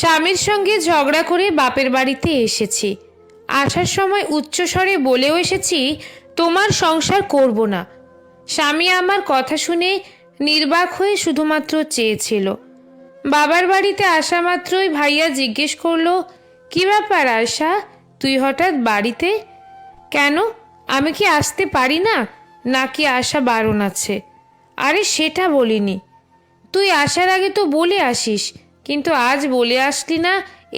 স্বামীর সঙ্গে ঝগড়া করে বাপের বাড়িতে এসেছি। আসার সময় উচ্চস্বরে বলেও এসেছি, তোমার সংসার করব না। স্বামী আমার কথা শুনে নির্বাক হয়ে শুধুমাত্র চেয়েছিল। বাবার বাড়িতে আসা মাত্রই ভাইয়া জিজ্ঞেস করলো, কি ব্যাপার আয়শা, তুই হঠাৎ বাড়িতে কেন? আমি কি আসতে পারি না, নাকি আসা বারণ আছে? আরে সেটা বলিনি, তুই আসার আগে তো বলে আসিস, কিন্তু আজ বলে আসলি না,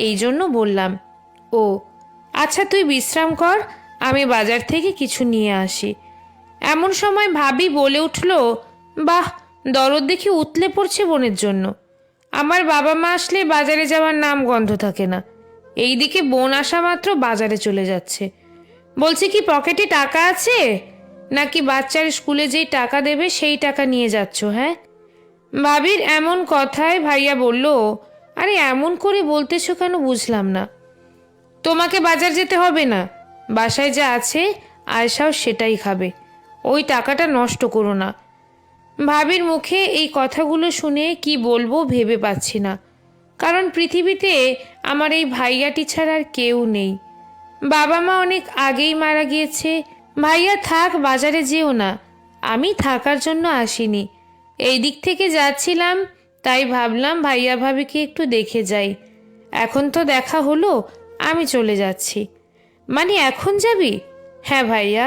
এই জন্য বললাম। ও আচ্ছা, তুই বিশ্রাম কর, আমি বাজার থেকে কিছু নিয়ে আসি। এমন সময় ভাবি বলে উঠল, বাহ, দরদ দেখি উতলে পড়ছে বোনের জন্য। আমার বাবা মা আসলে বাজারে যাওয়ার নাম গন্ধ থাকে না, এইদিকে বোন আসা মাত্র বাজারে চলে যাচ্ছে। বলছে কি পকেটে টাকা আছে, নাকি বাচ্চার স্কুলে যেই টাকা দেবে সেই টাকা নিয়ে যাচ্ছ? হ্যাঁ। ভাবির এমন কথায় ভাইয়া বলল, আরে এমন করে বলতেছো কেন বুঝলাম না। তোমাকে বাজার যেতে হবে না, বাসায় যা আছে আয়শাও সেটাই খাবে, ওই টাকাটা নষ্ট করো না। ভাবির মুখে এই কথাগুলো শুনে কি বলবো ভেবে পাচ্ছি না, কারণ পৃথিবীতে আমার এই ভাইয়াটি ছাড়া আর কেউ নেই। বাবা মা অনেক আগেই মারা গিয়েছে। ভাইয়া থাক, বাজারে যেও না, আমি থাকার জন্য আসিনি, এই দিক থেকে যাচ্ছিলাম, তাই ভাবলাম ভাইয়া ভাবিকে একটু দেখে যাই। এখন তো দেখা হলো, আমি চলে যাচ্ছি। মানে এখন যাবি? হ্যাঁ ভাইয়া,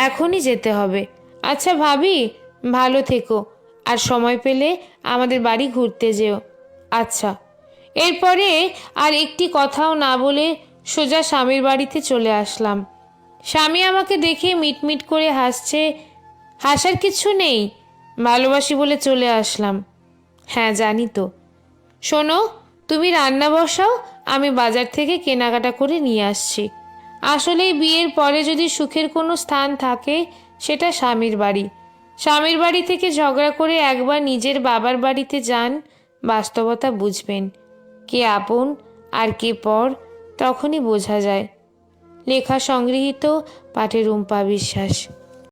এখনই যেতে হবে। আচ্ছা ভাবি, ভালো থেকো, আর সময় পেলে আমাদের বাড়ি ঘুরতে যেও। আচ্ছা। এরপরে আর একটি কথাও না বলে সোজা স্বামীর বাড়িতে চলে আসলাম। স্বামী আমাকে দেখে মিটমিট করে হাসছে। হাসার কিছু নেই, ভালোবাসি বলে চলে আসলাম। হ্যাঁ জানি তো। শোনো, তুমি রান্না বসাও, আমি বাজার থেকে কেনাকাটা করে নিয়ে আসছি। আসলেই বিয়ের পরে যদি সুখের কোনো স্থান থাকে, সেটা স্বামীর বাড়ি। স্বামীর বাড়ি থেকে ঝগড়া করে একবার নিজের বাবার বাড়িতে যান, বাস্তবতা বুঝবেন, কে আপন আর কে পর তখনই বোঝা যায়। লেখা সংগৃহীত, পাঠে রুম্পা বিশ্বাস।